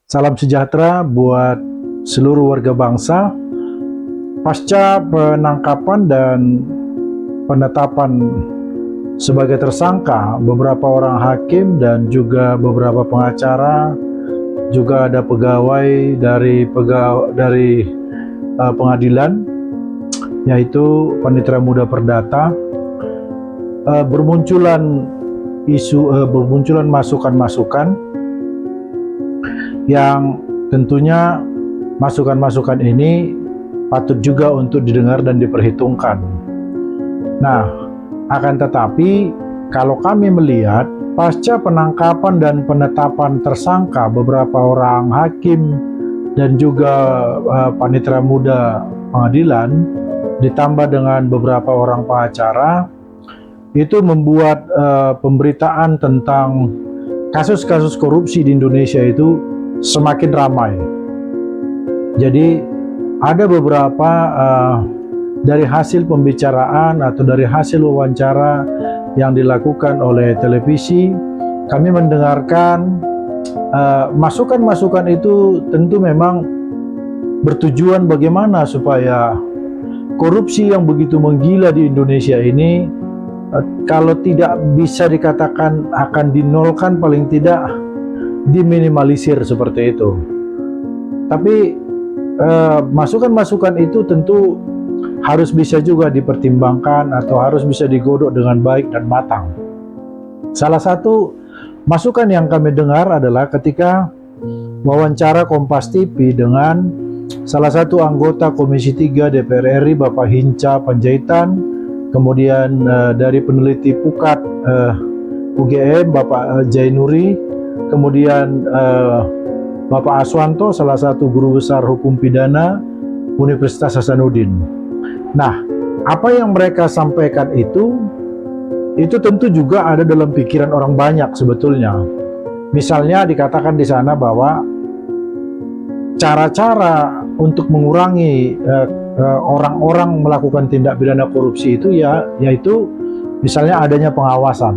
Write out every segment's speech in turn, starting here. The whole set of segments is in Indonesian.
Salam sejahtera buat seluruh warga bangsa. Pasca penangkapan dan penetapan sebagai tersangka beberapa orang hakim dan juga beberapa pengacara, juga ada pegawai dari pengadilan, yaitu Panitera Muda Perdata, bermunculan masukan-masukan yang tentunya masukan-masukan ini patut juga untuk didengar dan diperhitungkan. Nah, akan tetapi kalau kami melihat pasca penangkapan dan penetapan tersangka beberapa orang hakim dan juga panitera muda pengadilan ditambah dengan beberapa orang pengacara, itu membuat pemberitaan tentang kasus-kasus korupsi di Indonesia itu semakin ramai. Jadi ada beberapa dari hasil pembicaraan atau dari hasil wawancara yang dilakukan oleh televisi, kami mendengarkan masukan-masukan itu tentu memang bertujuan bagaimana supaya korupsi yang begitu menggila di Indonesia ini kalau tidak bisa dikatakan akan dinolkan, paling tidak diminimalisir seperti itu. Tapi masukan-masukan itu tentu harus bisa juga dipertimbangkan atau harus bisa digodok dengan baik dan matang. Salah satu masukan yang kami dengar adalah ketika wawancara Kompas TV dengan salah satu anggota Komisi 3 DPR RI, Bapak Hinca Panjaitan, kemudian dari peneliti Pukat UGM, Bapak Jainuri, kemudian Bapak Aswanto, salah satu guru besar hukum pidana Universitas Hasanuddin. Nah, apa yang mereka sampaikan itu tentu juga ada dalam pikiran orang banyak sebetulnya. Misalnya dikatakan di sana bahwa cara-cara untuk mengurangi orang-orang melakukan tindak pidana korupsi itu yaitu misalnya adanya pengawasan.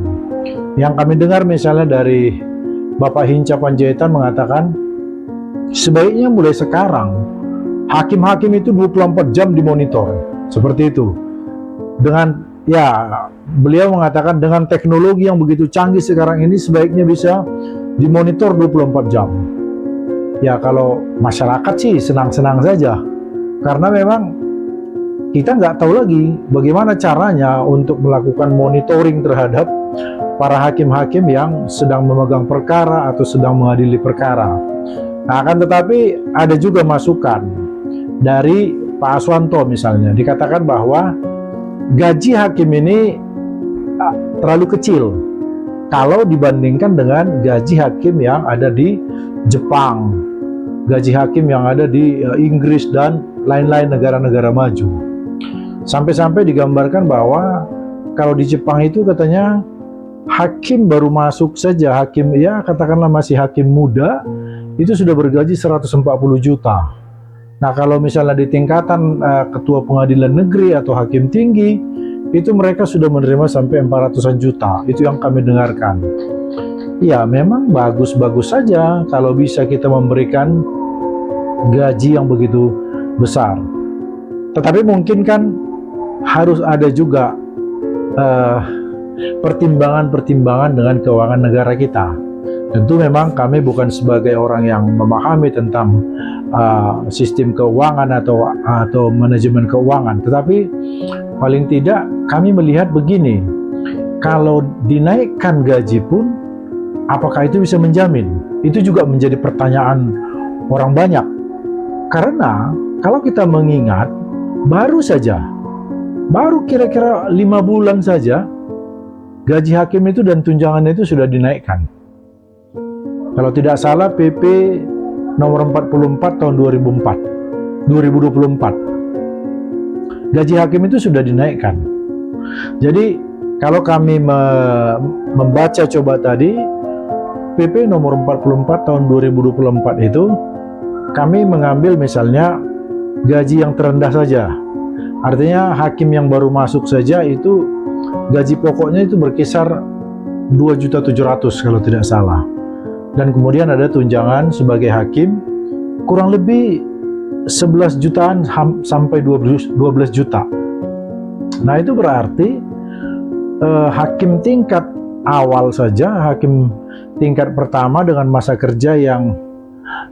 Yang kami dengar misalnya dari Bapak Hinca Panjaitan mengatakan sebaiknya mulai sekarang hakim-hakim itu 24 jam dimonitor, seperti itu. Dengan beliau mengatakan dengan teknologi yang begitu canggih sekarang ini sebaiknya bisa dimonitor 24 jam. Ya, kalau masyarakat sih senang-senang saja, karena memang kita nggak tahu lagi bagaimana caranya untuk melakukan monitoring terhadap para hakim-hakim yang sedang memegang perkara atau sedang mengadili perkara. Nah, akan tetapi ada juga masukan dari Pak Aswanto misalnya, dikatakan bahwa gaji hakim ini terlalu kecil kalau dibandingkan dengan gaji hakim yang ada di Jepang, gaji hakim yang ada di Inggris dan lain-lain negara-negara maju. Sampai-sampai digambarkan bahwa kalau di Jepang itu katanya hakim baru masuk saja, hakim ya katakanlah masih hakim muda, itu sudah bergaji 140 juta. Nah, kalau misalnya di tingkatan ketua pengadilan negeri atau hakim tinggi, itu mereka sudah menerima sampai 400-an juta. Itu yang kami dengarkan. Ya, memang bagus-bagus saja kalau bisa kita memberikan gaji yang begitu besar. Tetapi mungkin kan harus ada juga pertimbangan-pertimbangan dengan keuangan negara kita. Tentu memang kami bukan sebagai orang yang memahami tentang sistem keuangan atau manajemen keuangan, tetapi paling tidak kami melihat begini, kalau dinaikkan gaji pun apakah itu bisa menjamin? Itu juga menjadi pertanyaan orang banyak, karena kalau kita mengingat baru kira-kira 5 bulan saja gaji hakim itu dan tunjangannya itu sudah dinaikkan. Kalau tidak salah PP nomor 44 tahun 2024. Gaji hakim itu sudah dinaikkan. Jadi kalau kami membaca coba tadi PP nomor 44 tahun 2024 itu, kami mengambil misalnya gaji yang terendah saja. Artinya hakim yang baru masuk saja itu gaji pokoknya itu berkisar 2.700.000 kalau tidak salah. dan kemudian ada tunjangan sebagai hakim kurang lebih 11 jutaan sampai 12 juta. Nah, itu berarti hakim tingkat awal saja, hakim tingkat pertama dengan masa kerja yang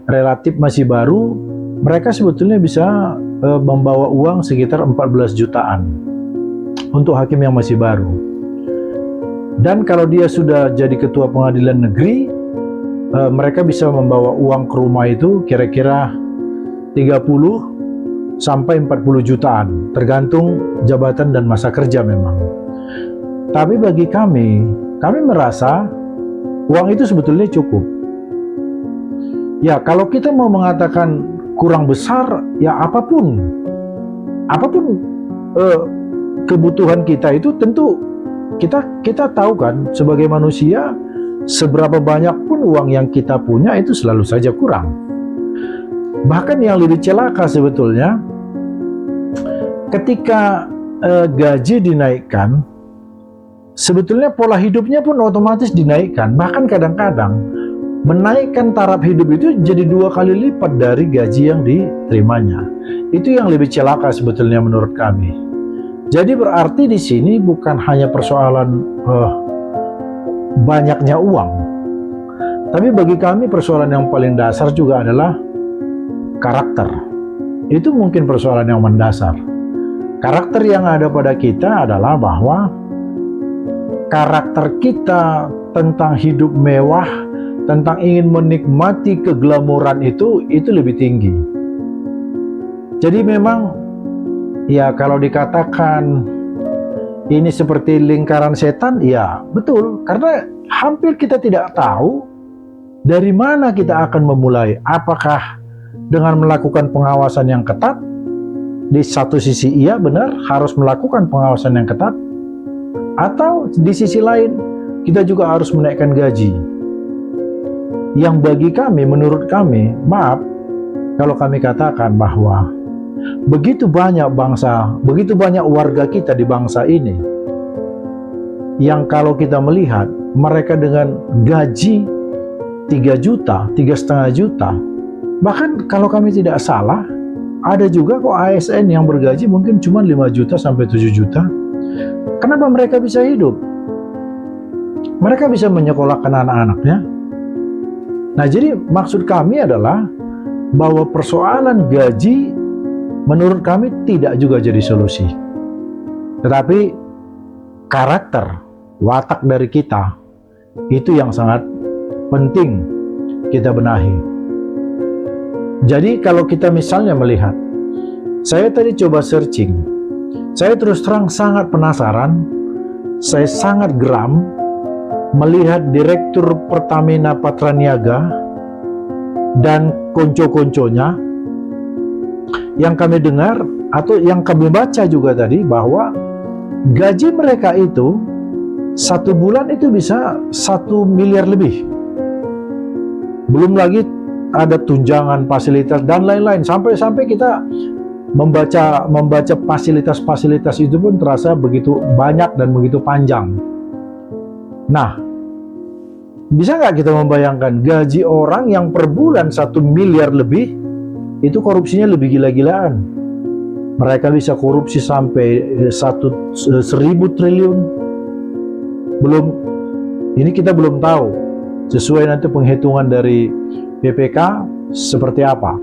relatif masih baru, mereka sebetulnya bisa membawa uang sekitar 14 jutaan untuk hakim yang masih baru. Dan kalau dia sudah jadi ketua pengadilan negeri, mereka bisa membawa uang ke rumah itu kira-kira 30 sampai 40 jutaan, tergantung jabatan dan masa kerja memang. Tapi bagi kami merasa uang itu sebetulnya cukup. Ya, kalau kita mau mengatakan kurang besar, ya apapun kebutuhan kita itu tentu kita tahu kan, sebagai manusia seberapa banyak pun uang yang kita punya itu selalu saja kurang. Bahkan yang lebih celaka sebetulnya, ketika gaji dinaikkan, sebetulnya pola hidupnya pun otomatis dinaikkan. Bahkan kadang-kadang menaikkan taraf hidup itu jadi 2 kali lipat dari gaji yang diterimanya. Itu yang lebih celaka sebetulnya menurut kami. Jadi berarti di sini bukan hanya persoalan banyaknya uang, tapi bagi kami persoalan yang paling dasar juga adalah karakter. Itu mungkin persoalan yang mendasar. Karakter yang ada pada kita adalah bahwa karakter kita tentang hidup mewah, tentang ingin menikmati keglamoran itu lebih tinggi. Jadi memang, ya kalau dikatakan ini seperti lingkaran setan, ya betul. Karena hampir kita tidak tahu dari mana kita akan memulai. Apakah dengan melakukan pengawasan yang ketat? Di satu sisi iya benar harus melakukan pengawasan yang ketat, atau di sisi lain kita juga harus menaikkan gaji. Yang bagi kami, menurut kami, maaf kalau kami katakan bahwa begitu banyak bangsa, begitu banyak warga kita di bangsa ini yang kalau kita melihat mereka dengan gaji 3 juta, 3,5 juta, bahkan kalau kami tidak salah, ada juga kok ASN yang bergaji mungkin cuma 5 juta sampai 7 juta. Kenapa mereka bisa hidup? Mereka bisa menyekolahkan anak-anaknya. Nah, jadi maksud kami adalah bahwa persoalan gaji menurut kami tidak juga jadi solusi. Tetapi karakter, watak dari kita, itu yang sangat penting kita benahi. Jadi kalau kita misalnya melihat, saya tadi coba searching, saya terus terang sangat penasaran, saya sangat geram melihat Direktur Pertamina Patraniaga dan konco-konconya yang kami dengar atau yang kami baca juga tadi, bahwa gaji mereka itu 1 bulan itu bisa 1 miliar lebih. Belum lagi ada tunjangan, fasilitas dan lain-lain, sampai kita membaca fasilitas-fasilitas itu pun terasa begitu banyak dan begitu panjang. Nah, bisa nggak kita membayangkan gaji orang yang per bulan 1 miliar lebih, itu korupsinya lebih gila-gilaan. Mereka bisa korupsi sampai 1.000 triliun. Ini kita belum tahu, sesuai nanti penghitungan dari BPK seperti apa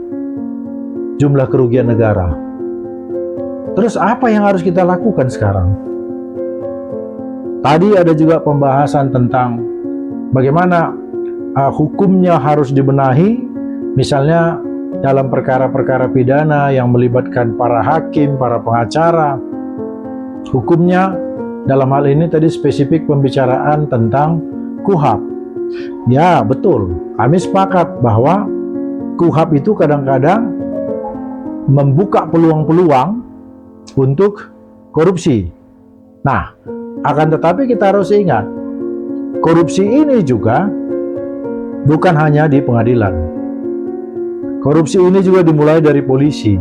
jumlah kerugian negara. Terus apa yang harus kita lakukan sekarang? Tadi ada juga pembahasan tentang bagaimana hukumnya harus dibenahi, misalnya dalam perkara-perkara pidana yang melibatkan para hakim, para pengacara. Hukumnya dalam hal ini tadi spesifik pembicaraan tentang KUHP. Ya betul, kami sepakat bahwa KUHP itu kadang-kadang membuka peluang-peluang untuk korupsi. Nah, akan tetapi kita harus ingat, korupsi ini juga bukan hanya di pengadilan. Korupsi ini juga dimulai dari polisi.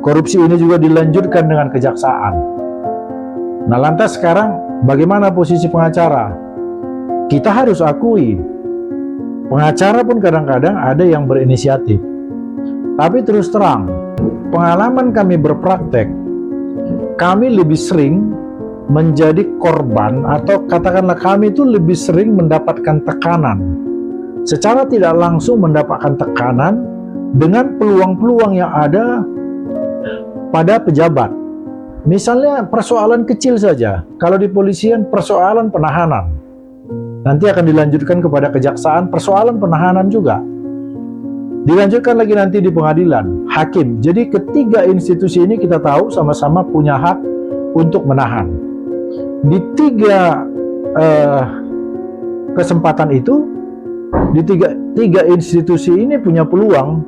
Korupsi ini juga dilanjutkan dengan kejaksaan. Nah, lantas sekarang bagaimana posisi pengacara? Kita harus akui Pengacara pun kadang-kadang ada yang berinisiatif. Tapi terus terang, pengalaman kami berpraktek, kami lebih sering menjadi korban, atau katakanlah kami itu lebih sering mendapatkan tekanan. Secara tidak langsung mendapatkan tekanan dengan peluang-peluang yang ada pada pejabat. Misalnya persoalan kecil saja, kalau di polisian persoalan penahanan, nanti akan dilanjutkan kepada kejaksaan, persoalan penahanan juga. Dilanjutkan lagi nanti di pengadilan, hakim. Jadi ketiga institusi ini kita tahu sama-sama punya hak untuk menahan. Di tiga kesempatan itu, di tiga institusi ini punya peluang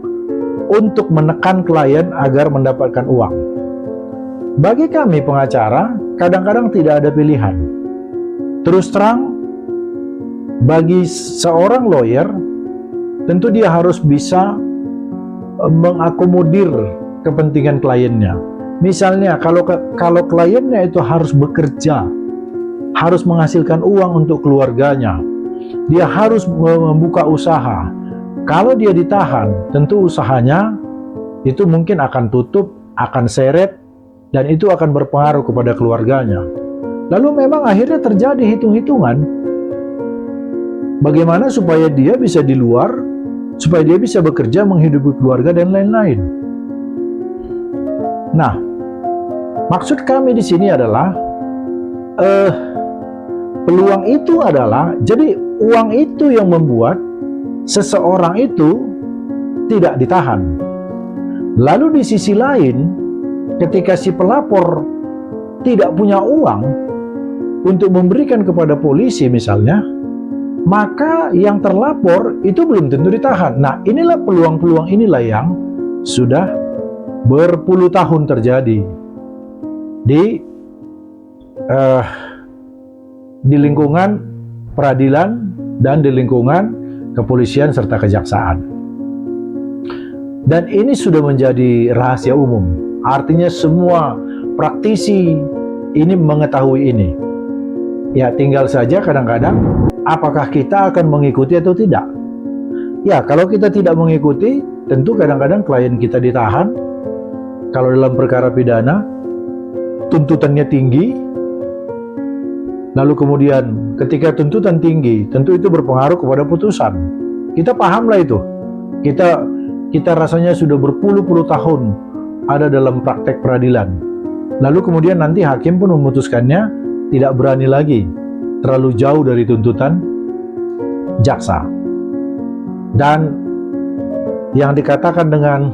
untuk menekan klien agar mendapatkan uang. Bagi kami pengacara, kadang-kadang tidak ada pilihan. Terus terang, bagi seorang lawyer, tentu dia harus bisa mengakomodir kepentingan kliennya. Misalnya, kalau kliennya itu harus bekerja, harus menghasilkan uang untuk keluarganya, dia harus membuka usaha. Kalau dia ditahan, tentu usahanya itu mungkin akan tutup, akan seret, dan itu akan berpengaruh kepada keluarganya. Lalu memang akhirnya terjadi hitung-hitungan bagaimana supaya dia bisa di luar, supaya dia bisa bekerja, menghidupi keluarga, dan lain-lain. Nah, maksud kami di sini adalah peluang itu adalah, jadi uang itu yang membuat seseorang itu tidak ditahan. Lalu di sisi lain, ketika si pelapor tidak punya uang untuk memberikan kepada polisi misalnya, maka yang terlapor itu belum tentu ditahan. Nah, inilah peluang-peluang inilah yang sudah berpuluh tahun terjadi di lingkungan peradilan dan di lingkungan kepolisian serta kejaksaan. Dan ini sudah menjadi rahasia umum. Artinya semua praktisi ini mengetahui ini. Ya, tinggal saja kadang-kadang apakah kita akan mengikuti atau tidak. Ya, kalau kita tidak mengikuti, tentu kadang-kadang klien kita ditahan. Kalau dalam perkara pidana, tuntutannya tinggi. Lalu kemudian ketika tuntutan tinggi, tentu itu berpengaruh kepada putusan. Kita pahamlah itu. Kita rasanya sudah berpuluh-puluh tahun ada dalam praktek peradilan. Lalu kemudian nanti hakim pun memutuskannya tidak berani lagi, terlalu jauh dari tuntutan jaksa. Dan yang dikatakan dengan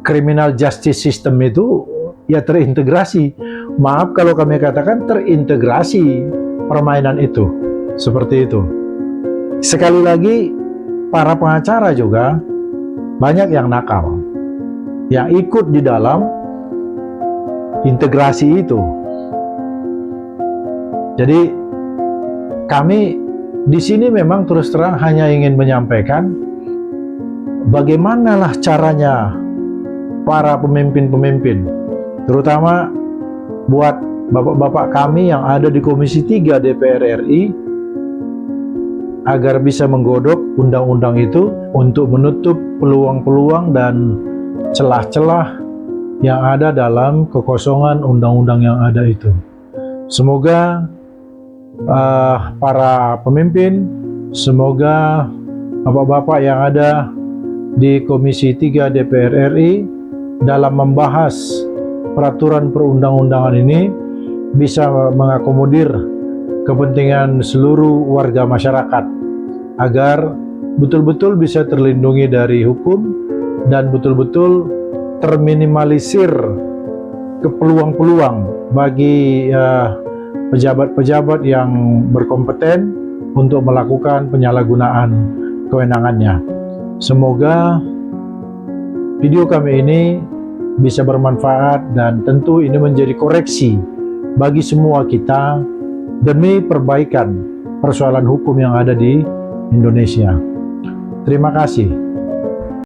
criminal justice system itu ya terintegrasi. Maaf kalau kami katakan terintegrasi permainan itu. Seperti itu. Sekali lagi, para pengacara juga banyak yang nakal, yang ikut di dalam integrasi itu. Jadi kami di sini memang terus terang hanya ingin menyampaikan bagaimanakah caranya para pemimpin-pemimpin, terutama buat bapak-bapak kami yang ada di Komisi 3 DPR RI, agar bisa menggodok undang-undang itu untuk menutup peluang-peluang dan celah-celah yang ada dalam kekosongan undang-undang yang ada itu. Semoga para pemimpin, semoga bapak-bapak yang ada di Komisi 3 DPR RI dalam membahas peraturan perundang-undangan ini bisa mengakomodir kepentingan seluruh warga masyarakat agar betul-betul bisa terlindungi dari hukum dan betul-betul terminimalisir peluang-peluang bagi pejabat-pejabat yang berkompeten untuk melakukan penyalahgunaan kewenangannya. Semoga video kami ini bisa bermanfaat dan tentu ini menjadi koreksi bagi semua kita demi perbaikan persoalan hukum yang ada di Indonesia. Terima kasih.